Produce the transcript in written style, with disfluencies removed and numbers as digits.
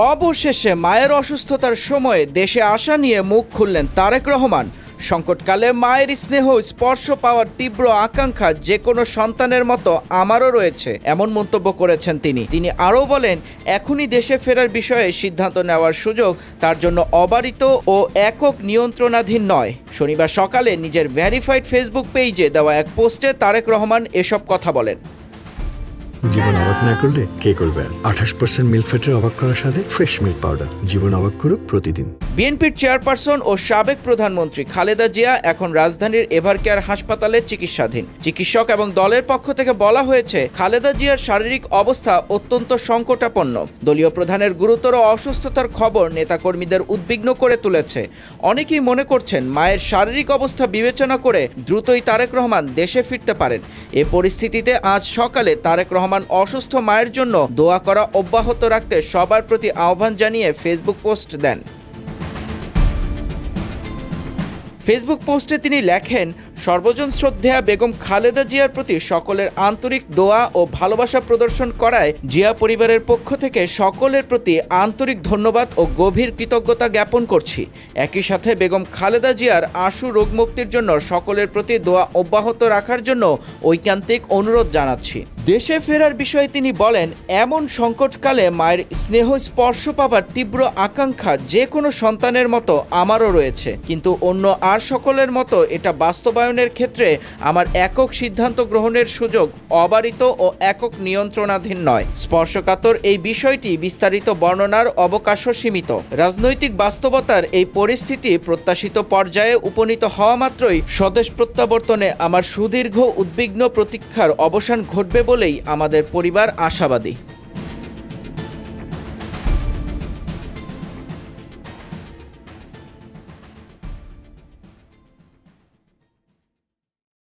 অবশেষে মায়ের অসুস্থতার সময়ে দেশে আসা নিয়ে মুখ খুললেন তারেক রহমান। সংকটকালে মায়ের স্নেহ স্পর্শ পাওয়ার তীব্র আকাঙ্ক্ষা যে কোনো সন্তানের মতো আমারও রয়েছে, এমন মন্তব্য করেছেন তিনি আরও বলেন, এখনই দেশে ফেরার বিষয়ে সিদ্ধান্ত নেওয়ার সুযোগ তার জন্য অবারিত ও একক নিয়ন্ত্রণাধীন নয়। শনিবার সকালে নিজের ভেরিফাইড ফেসবুক পেজে দেওয়া এক পোস্টে তারেক রহমান এসব কথা বলেন। জীবন অবাক না করলে কে করবে? 28% মিল্ক ফ্যাটের অবাক করার সাথে ফ্রেশ মিল্ক পাউডার। জীবন অবাক করুক প্রতিদিন। বিএনপির চেয়ারপারসন ও সাবেক প্রধানমন্ত্রী খালেদা জিয়া এখন রাজধানীর এভারকেয়ার হাসপাতালে চিকিৎসাধীন। চিকিৎসক এবং দলের পক্ষ থেকে বলা হয়েছে, খালেদা জিয়ার শারীরিক অবস্থা অত্যন্ত সংকটাপন্ন। দলীয় প্রধানের গুরুতর অসুস্থতার খবর নেতাকর্মীদের উদ্বিগ্ন করে তুলেছে। অনেকেই মনে করছেন, মায়ের শারীরিক অবস্থা বিবেচনা করে দ্রুতই তারেক রহমান দেশে ফিরতে পারেন। এ পরিস্থিতিতে আজ সকালে তারেক রহমান অসুস্থ মায়ের জন্য দোয়া করা অব্যাহত রাখতে সবার প্রতি আহ্বান জানিয়ে ফেসবুক পোস্ট দেন। ফেসবুক পোস্টে তিনি লেখেন, সর্বজন শ্রদ্ধেয়া বেগম খালেদা জিয়ার প্রতি সকলের আন্তরিক দোয়া ও ভালোবাসা প্রদর্শন করায় জিয়া পরিবারের পক্ষ থেকে সকলের প্রতি আন্তরিক ধন্যবাদ ও গভীর কৃতজ্ঞতা জ্ঞাপন করছি। একই সাথে বেগম খালেদা জিয়ার আশু রোগমুক্তির জন্য সকলের প্রতি দোয়া অব্যাহত রাখার জন্য ঐকান্তিক অনুরোধ জানাচ্ছি। দেশে ফেরার বিষয়ে তিনি বলেন, এমন সংকটকালে মায়ের স্নেহ স্পর্শ পাবার তীব্র আকাঙ্ক্ষা যে কোনো সন্তানের মতো আমারও রয়েছে, কিন্তু অন্য আর সকলের মতো এটা বাস্তবায়নের ক্ষেত্রে আমার একক সিদ্ধান্ত গ্রহণের সুযোগ অবারিত ও একক নিয়ন্ত্রণাধীন নয়। স্পর্শকাতর এই বিষয়টি বিস্তারিত বর্ণনার অবকাশও সীমিত। রাজনৈতিক বাস্তবতার এই পরিস্থিতি প্রত্যাশিত পর্যায়ে উপনীত হওয়া মাত্রই স্বদেশ প্রত্যাবর্তনে আমার সুদীর্ঘ উদ্বিগ্ন প্রতীক্ষার অবসান ঘটবে বলেই আমাদের পরিবার আশাবাদী।